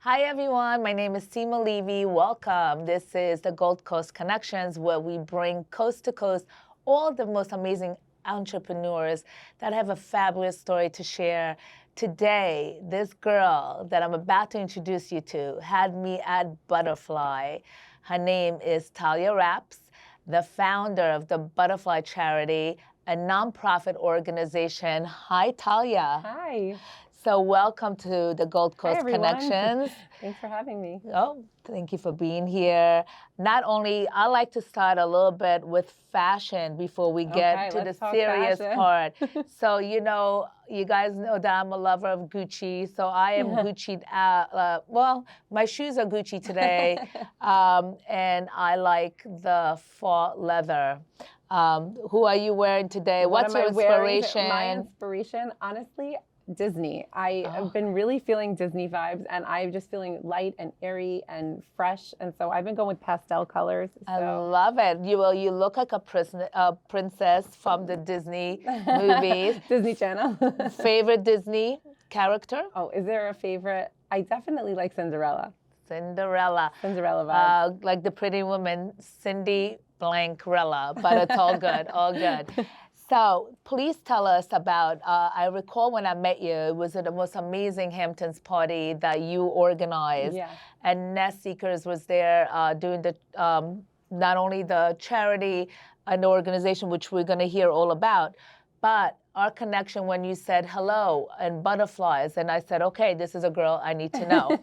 Hi everyone, my name is Sima Levy. Welcome. This is the Gold Coast Connections, where we bring coast to coast all the most amazing entrepreneurs that have a fabulous story to share. Today, this girl that I'm about to introduce you to had me at Butterfly. Her name is Talia Rapps, the founder of the Butterfly Charity, a nonprofit organization. Hi, Talia. Hi. So welcome to the Gold Hi, Coast everyone. Connections. Thanks for having me. Oh, thank you for being here. Not only, I like to start a little bit with fashion before we get Okay, to the let's talk serious fashion. part. So, you guys know that I'm a lover of Gucci. So I am Gucci'd out. Well, my shoes are Gucci today. And I like the fall leather. Who are you wearing today? What What's am your I wearing? inspiration? My inspiration, honestly, Disney. I've been really feeling Disney vibes, and I'm just feeling light and airy and fresh. And so I've been going with pastel colors. I love it. You look like a princess from the Disney movies. Disney Channel. Favorite Disney character? Oh, is there a favorite? I definitely like Cinderella. Cinderella. Cinderella vibes. Like the pretty woman, Cindy Blankrella, but it's all good, all good. So please tell us about, I recall when I met you, it was at the most amazing Hamptons party that you organized. Yeah. And Nest Seekers was there doing the, not only the charity and the organization, which we're going to hear all about, but our connection when you said hello and butterflies. And I said, okay, this is a girl I need to know.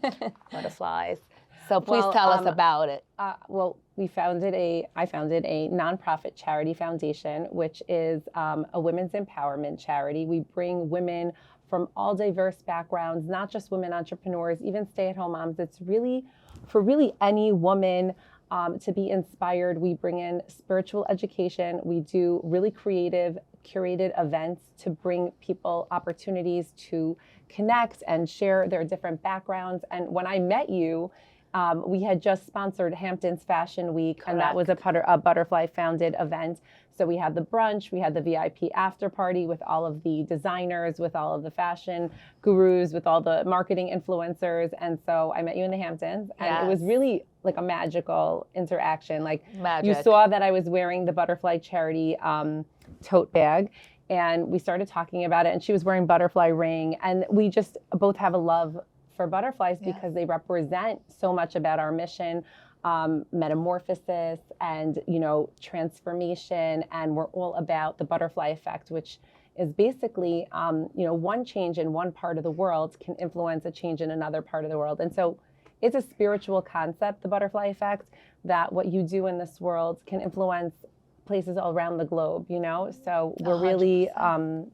Butterflies. So please tell us about it. Well, I founded a nonprofit charity foundation, which is a women's empowerment charity. We bring women from all diverse backgrounds, not just women entrepreneurs, even stay-at-home moms. It's really for really any woman to be inspired. We bring in spiritual education. We do really creative, curated events to bring people opportunities to connect and share their different backgrounds. And when I met you, we had just sponsored Hamptons Fashion Week. Correct. And that was a Butterfly-founded event. So we had the brunch, we had the VIP after party with all of the designers, with all of the fashion gurus, with all the marketing influencers. And so I met you in the Hamptons, and It was really like a magical interaction. Like Magic. You saw that I was wearing the Butterfly Charity tote bag, and we started talking about it, and she was wearing butterfly ring, and we just both have a love for butterflies because they represent so much about our mission, metamorphosis and, transformation. And we're all about the butterfly effect, which is basically, one change in one part of the world can influence a change in another part of the world. And so it's a spiritual concept, the butterfly effect, that what you do in this world can influence places all around the globe, So we're 100%. Really,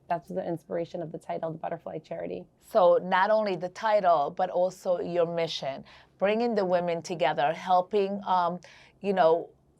that's the inspiration of the title, the Butterfly Charity. So not only the title, but also your mission, bringing the women together, helping,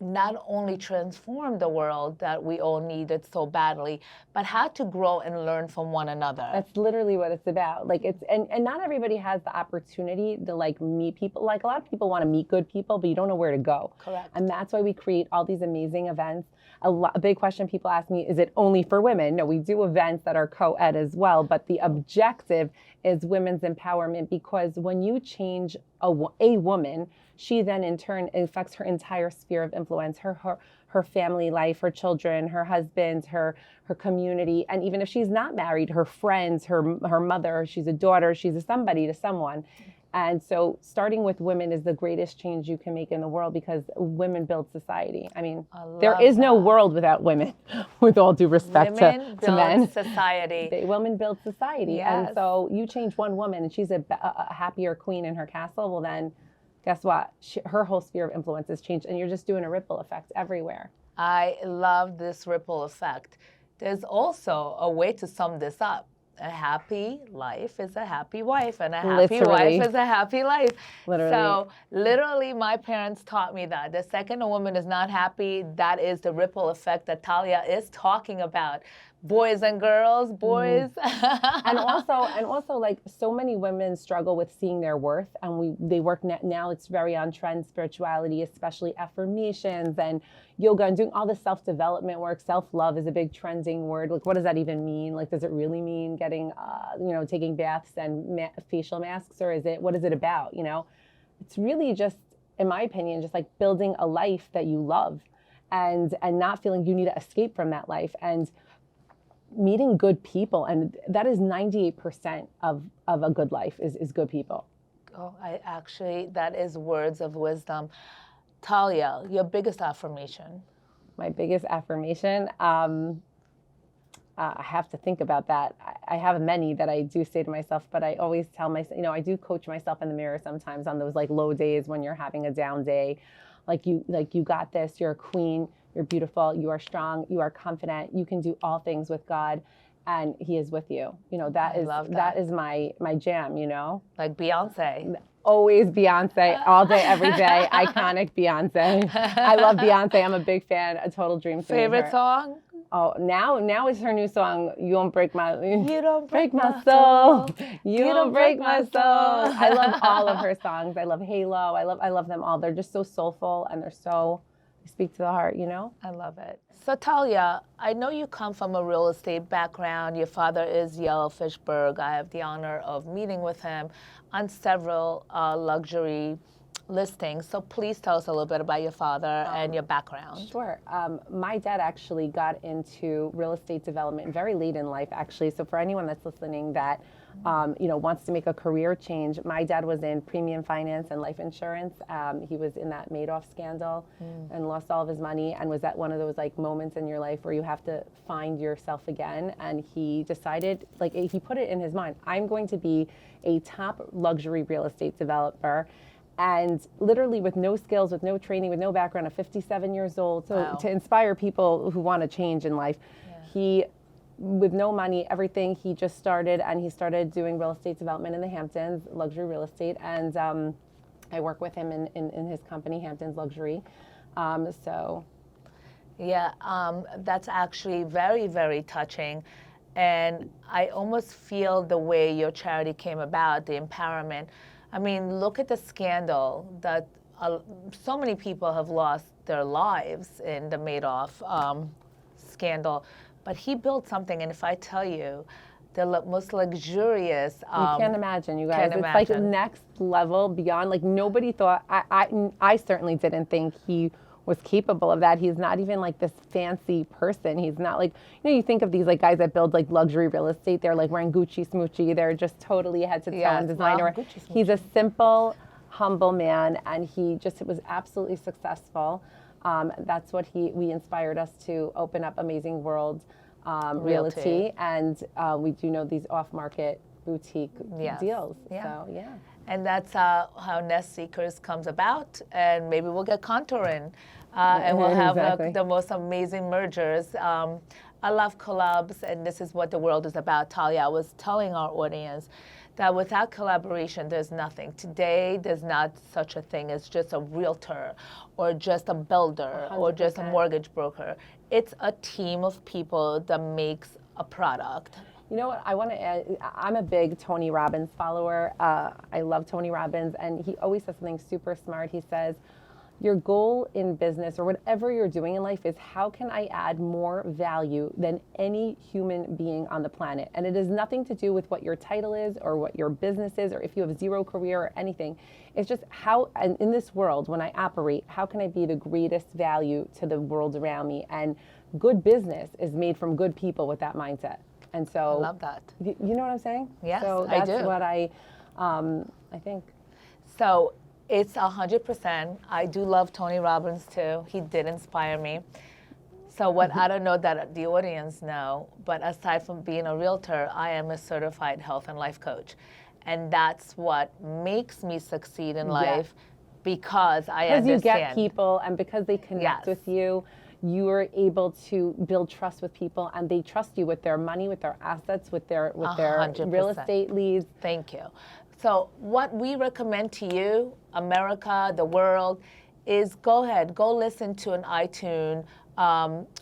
not only transform the world that we all needed so badly, but how to grow and learn from one another. That's literally what it's about. Like and not everybody has the opportunity to meet people. Like a lot of people want to meet good people, but you don't know where to go. Correct. And that's why we create all these amazing events. A big question people ask me, is it only for women? No, we do events that are co-ed as well, but the objective is women's empowerment, because when you change a woman, she then in turn affects her entire sphere of influence, her family life, her children, her husband, her community, and even if she's not married, her friends, her mother, she's a daughter, she's a somebody to someone. And so starting with women is the greatest change you can make in the world, because women build society. I mean, there is no world without women, with all due respect to men. Women build society. Women build society. Yes. And so you change one woman and she's a happier queen in her castle, well then, guess what? Her whole sphere of influence has changed, and you're just doing a ripple effect everywhere. I love this ripple effect. There's also a way to sum this up. A happy life is a happy wife, and a happy wife is a happy life. Literally. So literally my parents taught me that. The second a woman is not happy, that is the ripple effect that Talia is talking about. boys and girls, boys. and also like so many women struggle with seeing their worth, and they work now it's very on trend spirituality, especially affirmations and yoga and doing all the self-development work. Self-love is a big trending word. Like, what does that even mean? Like, does it really mean getting taking baths and facial masks, or what is it about? It's really just, in my opinion, just like building a life that you love, and not feeling you need to escape from that life, and meeting good people. And that is 98% of a good life is good people. Oh, that is words of wisdom. Talia, your biggest affirmation? My biggest affirmation, I have to think about that. I have many that I do say to myself, but I always tell myself, I do coach myself in the mirror sometimes on those like low days when you're having a down day. Like you got this, you're a queen, you're beautiful, you are strong, you are confident, you can do all things with God, and He is with you. That is my jam, Like Beyonce. Always Beyonce, all day, every day. Iconic Beyonce. I love Beyonce. I'm a big fan. A total dream to meet her. Favorite song? Oh, now is her new song. You don't break my soul. You don't break my soul. I love all of her songs. I love Halo. I love them all. They're just so soulful, and they speak to the heart. I love it. So Talia, I know you come from a real estate background. Your father is Yellow Fishberg. I have the honor of meeting with him on several luxury listings. So please tell us a little bit about your father and your background. Sure. My dad actually got into real estate development very late in life, actually. So for anyone that's listening that wants to make a career change, my dad was in premium finance and life insurance. He was in that Madoff scandal and lost all of his money, and was at one of those like moments in your life where you have to find yourself again. And he decided, like, he put it in his mind, I'm going to be a top luxury real estate developer. And literally with no skills, with no training, with no background, at 57 years old, to inspire people who want to change in life. Yeah. He, with no money, everything, he just started, and he started doing real estate development in the Hamptons, luxury real estate. And I work with him in his company, Hamptons Luxury. That's actually very, very touching. And I almost feel the way your charity came about, the empowerment. I mean, look at the scandal that so many people have lost their lives in the Madoff scandal. But he built something, and if I tell you, the most luxurious. You can't imagine, you guys. It's like next level, beyond. Like, nobody thought, I certainly didn't think he was capable of that. He's not even like this fancy person. He's not like, you think of these like guys that build like luxury real estate. They're like wearing Gucci Smoochie. They're just totally head to toe in designer. Well, he's a simple, humble man, and he just was absolutely successful. That's what we inspired us to open up Amazing World Realty, and we do know these off-market boutique deals. Yeah. So yeah. And that's how Nest Seekers comes about, and maybe we'll get contouring, and we'll have the most amazing mergers. I love collabs, and this is what the world is about. Talia, I was telling our audience that without collaboration, there's nothing. Today, there's not such a thing as just a realtor or just a builder 100%. Or just a mortgage broker. It's a team of people that makes a product. You know what, I want to add, I'm a big Tony Robbins follower. I love Tony Robbins, and he always says something super smart. He says, your goal in business or whatever you're doing in life is, how can I add more value than any human being on the planet? And it has nothing to do with what your title is or what your business is, or if you have zero career or anything. It's just how, and in this world, when I operate, how can I be the greatest value to the world around me? And good business is made from good people with that mindset. And so, I love that. You know what I'm saying? Yes, so I do. That's what I think. So it's 100%. I do love Tony Robbins too. He did inspire me. So what I don't know that the audience know, but aside from being a realtor, I am a certified health and life coach. And that's what makes me succeed in life, because I understand. Because you get people, and because they connect with you, you are able to build trust with people, and they trust you with their money, with their assets, with their 100%. Real estate leads. Thank you. So what we recommend to you, America, the world, is go ahead, go listen to an iTunes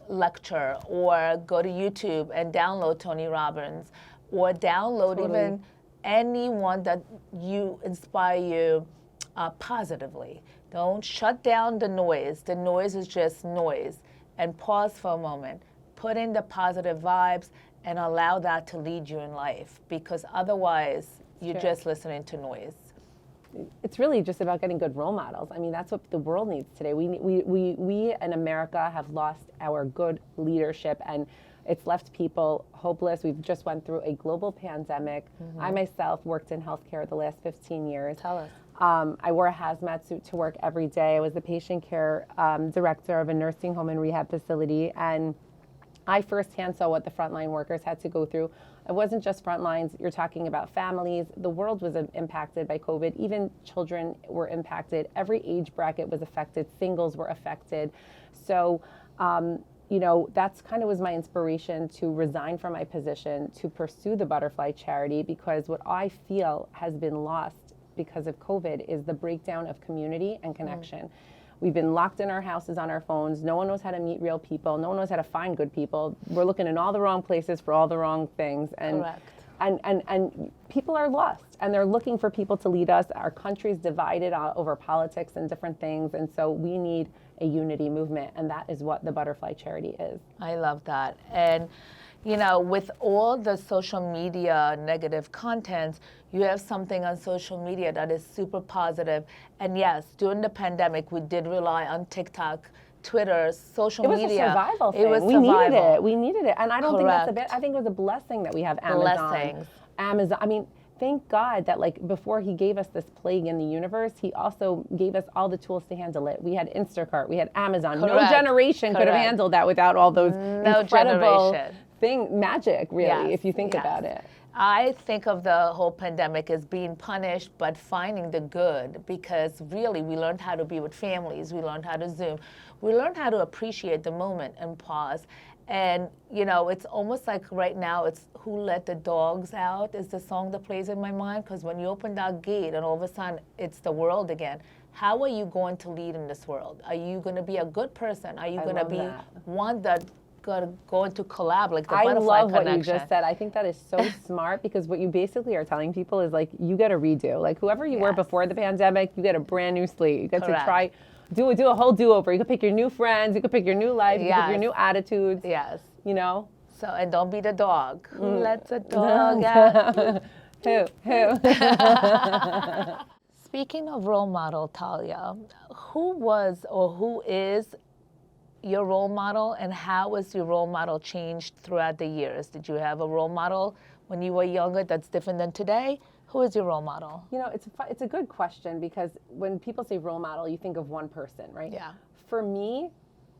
lecture, or go to YouTube and download Tony Robbins, or download even anyone that you inspire you positively. Don't shut down the noise. The noise is just noise. And pause for a moment. Put in the positive vibes and allow that to lead you in life, because otherwise you're just listening to noise. It's really just about getting good role models. I mean, that's what the world needs today. We in America have lost our good leadership, and it's left people hopeless. We've just went through a global pandemic. I myself worked in healthcare the last 15 years. Tell us. I wore a hazmat suit to work every day. I was the patient care director of a nursing home and rehab facility, and I firsthand saw what the frontline workers had to go through. It wasn't just front lines. You're talking about families. The world was impacted by COVID. Even children were impacted. Every age bracket was affected. Singles were affected. So, you know, that's kind of was my inspiration to resign from my position to pursue the Butterfly Charity, because what I feel has been lost because of COVID is the breakdown of community and connection. We've been locked in our houses on our phones. No one knows how to meet real people. No one knows how to find good people. We're looking in all the wrong places for all the wrong things. And, Correct. and people are lost, and they're looking for people to lead us. Our country's divided over politics and different things. And so we need a unity movement. And that is what the Butterfly Charity is. I love that. And, you know, with all the social media negative content, you have something on social media that is super positive. And yes, during the pandemic, we did rely on TikTok, Twitter, social media. It was a survival thing. It was we needed it. We needed it. And I don't think that's a bit. I think it was a blessing that we have Amazon. Blessings. Amazon. I mean, thank God that, like, before he gave us this plague in the universe, he also gave us all the tools to handle it. We had Instacart. We had Amazon. Correct. No generation could have handled that without all those incredible magic, really, if you think about it. I think of the whole pandemic as being punished, but finding the good, because really we learned how to be with families. We learned how to Zoom. We learned how to appreciate the moment and pause. And, you know, it's almost like right now it's Who Let the Dogs Out is the song that plays in my mind, because when you open that gate and all of a sudden it's the world again, how are you going to lead in this world? Are you going to be a good person? Are you going to be one that going to collab, like the Butterfly Connection? I love what you just said. I think that is so smart, because what you basically are telling people is, like, you got to redo. Like, whoever you were before the pandemic, you get a brand new slate. You get to try, do a whole do-over. You can pick your new friends. You can pick your new life. You can pick your new attitudes. Yes. You know? So, and don't be the dog. Who lets a dog out? Who? Speaking of role model, Talia, who was or who is your role model, and how has your role model changed throughout the years? Did you have a role model when you were younger that's different than today? Who is your role model? You know, it's a good question, because when people say role model, you think of one person, right? Yeah. For me,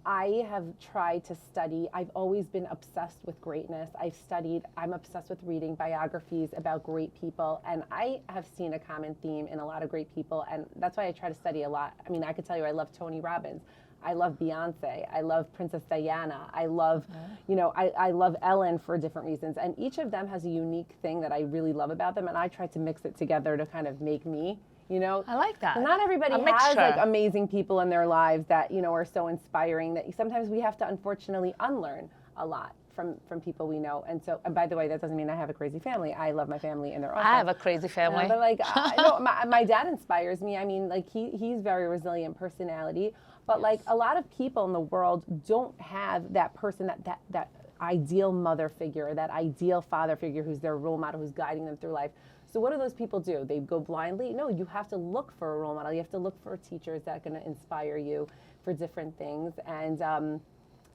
I have tried to study. I've always been obsessed with greatness. I'm obsessed with reading biographies about great people, and I have seen a common theme in a lot of great people, and that's why I try to study a lot. I mean, I could tell you I love Tony Robbins. I love Beyonce. I love Princess Diana. I love, you know, I love Ellen for different reasons. And each of them has a unique thing that I really love about them. And I try to mix it together to kind of make me, you know. I like that. So not everybody has like amazing people in their lives that, you know, are so inspiring that sometimes we have to unfortunately unlearn a lot from people we know. And so, and by the way, that doesn't mean I have a crazy family. I love my family and they're awesome. I have a crazy family. But like, I know, my dad inspires me. I mean, like he's very resilient personality. But like a lot of people in the world don't have that person, that ideal mother figure, that ideal father figure who's their role model, who's guiding them through life. So what do those people do? They go blindly? No, you have to look for a role model. You have to look for teachers that are going to inspire you for different things. And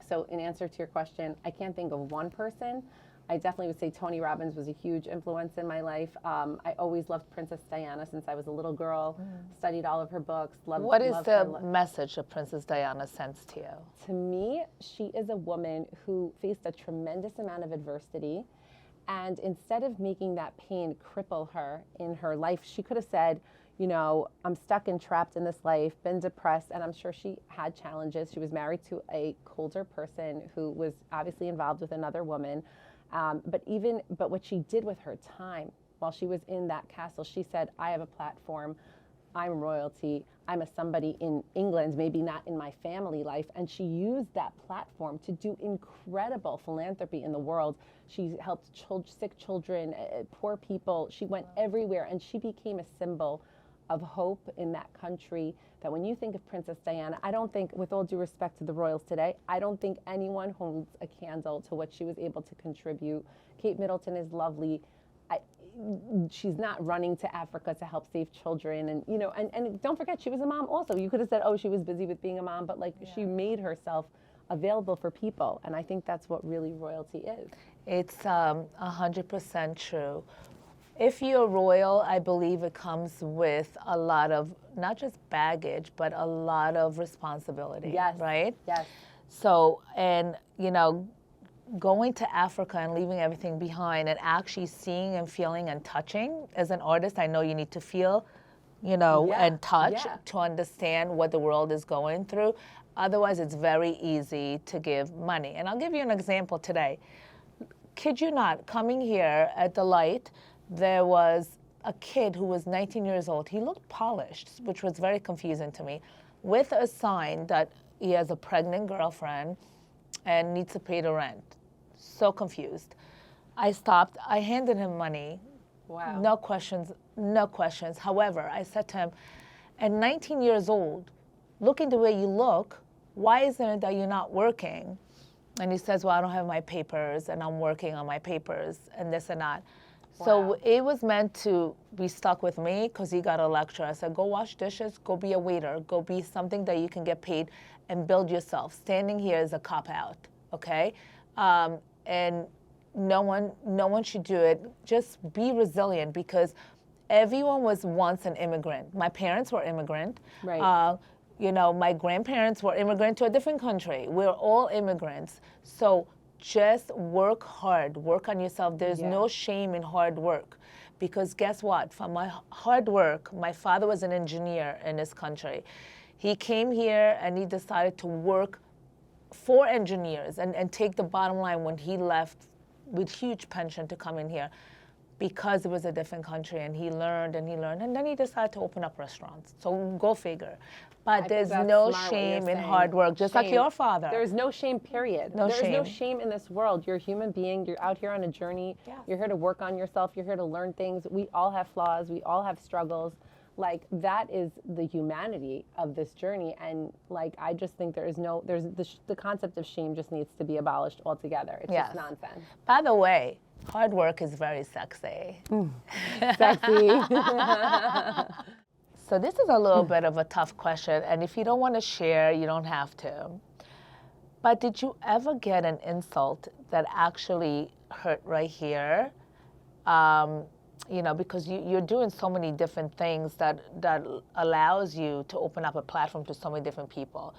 so in answer to your question, I can't think of one person. I definitely would say Tony Robbins was a huge influence in my life. I always loved Princess Diana since I was a little girl, studied all of her books. What is the message that Princess Diana sends to you? To me, she is a woman who faced a tremendous amount of adversity. And instead of making that pain cripple her in her life, she could have said, you know, I'm stuck and trapped in this life, been depressed, and I'm sure she had challenges. She was married to a colder person who was obviously involved with another woman. But what she did with her time while she was in that castle, she said, I have a platform I'm royalty. I'm a somebody in England, maybe not in my family life. And she used that platform to do incredible philanthropy in the world. She helped sick children, poor people. She went everywhere, and she became a symbol of hope in that country. That when you think of Princess Diana, I don't think, with all due respect to the royals today, I don't think anyone holds a candle to what she was able to contribute. Kate Middleton is lovely. She's not running to Africa to help save children, and and don't forget, she was a mom also. You could have said, oh, she was busy with being a mom, but she made herself available for people, and I think that's what really royalty is. It's 100% true. If you're royal, I believe it comes with a lot of not just baggage, but a lot of responsibility. Yes. Right? Yes. So, and going to Africa and leaving everything behind and actually seeing and feeling and touching, as an artist, I know you need to feel, and touch to understand what the world is going through. Otherwise, it's very easy to give money. And I'll give you an example today. Kid you not, coming here at the light, there was a kid who was 19 years old. He looked polished, which was very confusing to me, with a sign that he has a pregnant girlfriend and needs to pay the rent. So confused. I stopped. I handed him money. Wow. No questions, no questions. However, I said to him, at 19 years old, looking the way you look, why isn't it that you're not working? And he says, well, I don't have my papers, and I'm working on my papers, and this and that. Wow. So it was meant to be stuck with me because he got a lecture. I said, go wash dishes, go be a waiter, go be something that you can get paid and build yourself. Standing here is a cop-out, okay? And no one should do it. Just be resilient, because everyone was once an immigrant. My parents were immigrant. Right. My grandparents were immigrant to a different country. We're all immigrants. So just work hard, work on yourself. There's no shame in hard work, because guess what? From my hard work, my father was an engineer in this country. He came here and he decided to work for engineers and take the bottom line when he left with huge pension to come in here, because it was a different country, and he learned, and then he decided to open up restaurants. So go figure. But there's no shame in hard work, just like your father. There's no shame, period. There's no shame in this world. You're a human being. You're out here on a journey. Yeah. You're here to work on yourself. You're here to learn things. We all have flaws. We all have struggles. That is the humanity of this journey. And I just think the concept of shame just needs to be abolished altogether. It's just nonsense. By the way, hard work is very sexy. Sexy. So this is a little bit of a tough question, and if you don't want to share, you don't have to. But did you ever get an insult that actually hurt right here? Because you're doing so many different things that allows you to open up a platform to so many different people.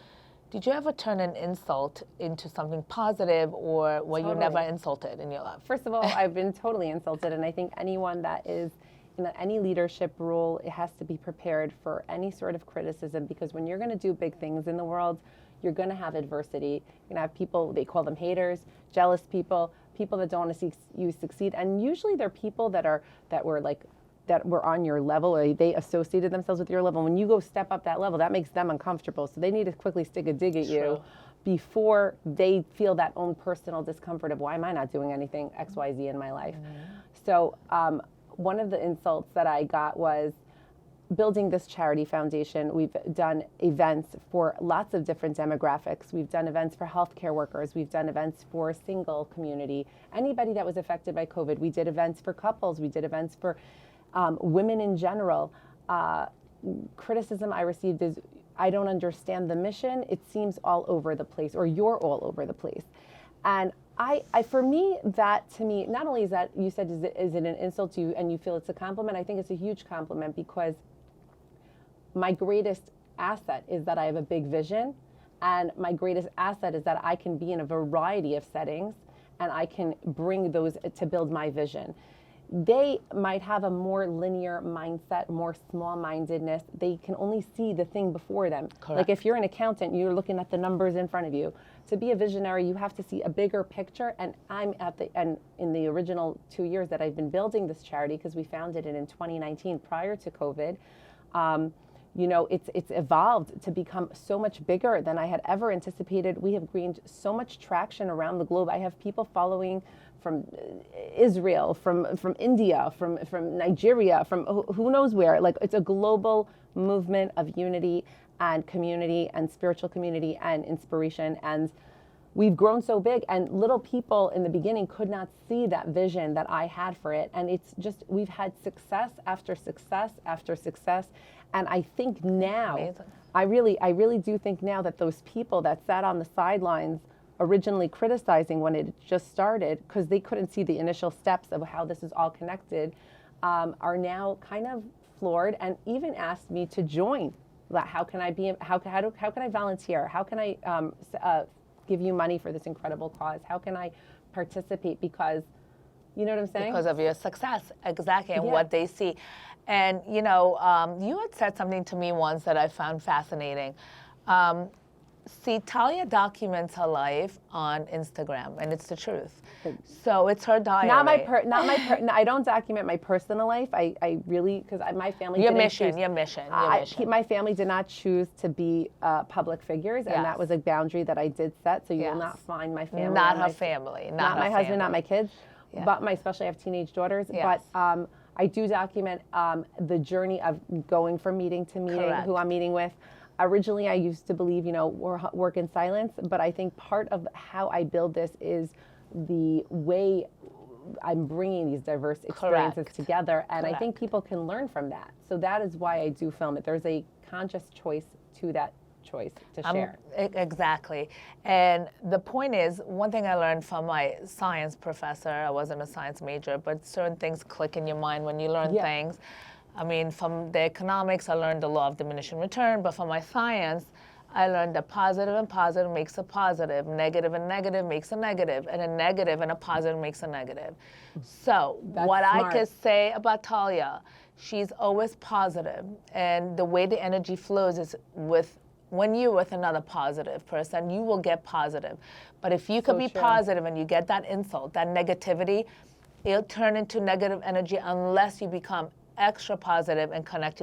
Did you ever turn an insult into something positive, or were you never insulted in your life? First of all, I've been totally insulted, and I think anyone that is in any leadership role, it has to be prepared for any sort of criticism, because when you're going to do big things in the world, you're going to have adversity. You're going to have people, they call them haters, jealous people that don't want to see you succeed, and usually they're people that were on your level, or they associated themselves with your level. When you go step up that level, that makes them uncomfortable, so they need to quickly stick a dig at you before they feel that own personal discomfort of, why am I not doing anything XYZ in my life? So one of the insults that I got was building this charity foundation. We've done events for lots of different demographics. We've done events for healthcare workers. We've done events for single community, anybody that was affected by COVID. We did events for couples. We did events for women in general. Criticism I received is, I don't understand the mission. It seems all over the place, or you're all over the place. And for me, not only is that, you said, is it an insult to you and you feel it's a compliment? I think it's a huge compliment, because my greatest asset is that I have a big vision, and my greatest asset is that I can be in a variety of settings, and I can bring those to build my vision. They might have a more linear mindset, more small-mindedness. They can only see the thing before them. Correct. Like if you're an accountant, you're looking at the numbers in front of you. To be a visionary, you have to see a bigger picture. And in the original 2 years that I've been building this charity, because we founded it in 2019 prior to COVID, you know, it's evolved to become so much bigger than I had ever anticipated. We have gained so much traction around the globe. I have people following from Israel, from India, from Nigeria, from who knows where. Like, it's a global movement of unity and community and spiritual community and inspiration. And we've grown so big, and little people in the beginning could not see that vision that I had for it. And it's just, we've had success after success after success. And I think now, Amazing. I really do think now that those people that sat on the sidelines originally criticizing when it just started, because they couldn't see the initial steps of how this is all connected, are now kind of floored and even asked me to join. How can I be? How can I volunteer? How can I give you money for this incredible cause? How can I participate? Because, you know what I'm saying? Because of your success, exactly, and Yeah. what they see. And, you know, you had said something to me once that I found fascinating. See, Talia documents her life on Instagram, and it's the truth. So it's her diary. I don't document my personal life. I really, because my family Your didn't mission, choose- your mission. My family did not choose to be public figures, and Yes. that was a boundary that I did set. So you will Yes. not find my family. Not on her my- family. Not my husband, not my kids, Yeah. but especially I have teenage daughters. Yes. But I do document the journey of going from meeting to meeting, Correct. who I'm meeting with. Originally, I used to believe, you know, work in silence, but I think part of how I build this is the way I'm bringing these diverse experiences Correct. together, and I Correct. think people can learn from that. So that is why I do film it. There's a conscious choice to that choice to share. Exactly. And the point is, one thing I learned from my science professor, I wasn't a science major, but certain things click in your mind when you learn Yeah. things. I mean, from the economics, I learned the law of diminishing return, but from my science, I learned that positive and positive makes a positive, negative and negative makes a negative, and a negative and a positive makes a negative. So That's what I smart. could say about Talia, she's always positive, and the way the energy flows is when you're with another positive person, you will get positive. But if you could So be true. positive and you get that insult, that negativity, it'll turn into negative energy unless you become extra positive and reconnect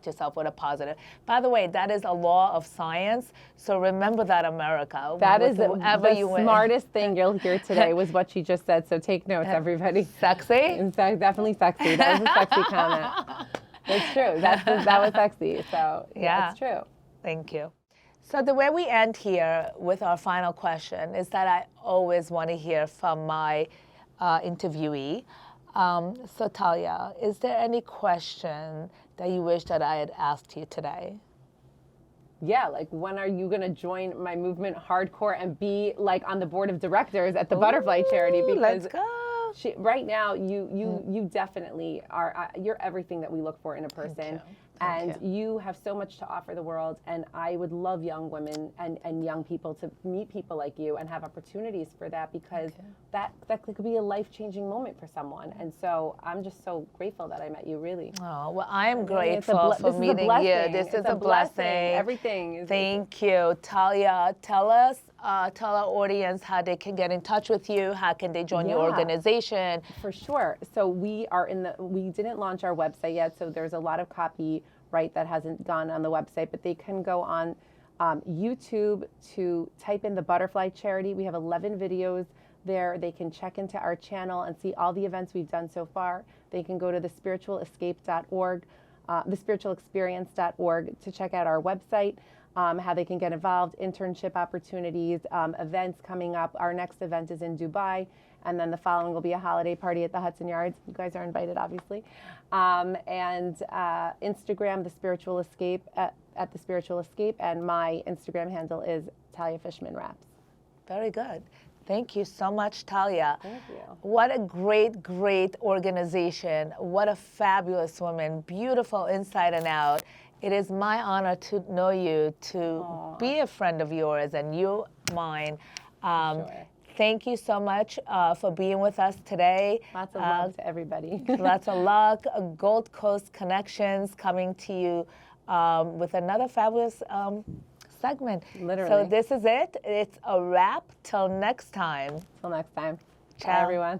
yourself with a positive. By the way, that is a law of science. So remember that, America. That is whoever the you win. smartest thing you'll hear today was what she just said. So take notes, everybody. Sexy? In fact, definitely sexy. That was a sexy comment. It's true. That was sexy. So Yeah. it's true. Thank you. So the way we end here with our final question is that I always want to hear from my interviewee. So Talia, is there any question that you wish that I had asked you today? Yeah, like when are you going to join my movement hardcore and be like on the board of directors at the Butterfly Charity? Ooh, Because let's go. right now you definitely are you're everything that we look for in a person. Thank And you have so much to offer the world, and I would love young women and young people to meet people like you and have opportunities for that, because that could be a life-changing moment for someone. And so I'm just so grateful that I met you, really. Oh, well, I am It's grateful for meeting you. This is a blessing. Everything is. Thank you. Talia, tell our audience how they can get in touch with you. How can they join your Yeah. organization? For sure. So we didn't launch our website yet, so there's a lot of copyright that hasn't gone on the website, but they can go on YouTube to type in the Butterfly Charity. We have 11 videos there. They can check into our channel and see all the events we've done so far. They can go to thespiritualescape.org, thespiritualexperience.org to check out our website. How they can get involved, internship opportunities, events coming up. Our next event is in Dubai, and then the following will be a holiday party at the Hudson Yards. You guys are invited, obviously. And Instagram, The Spiritual Escape, at The Spiritual Escape, and my Instagram handle is Talia Rapps. Very good. Thank you so much, Talia. Thank you. What a great, great organization. What a fabulous woman. Beautiful inside and out. It is my honor to know you, to be a friend of yours, and you mine. Sure. Thank you so much for being with us today. Lots of love to everybody. Lots of luck. Gold Coast Connections coming to you with another fabulous segment. Literally. So this is it. It's a wrap. Till next time. Till next time. Ciao. Bye, everyone.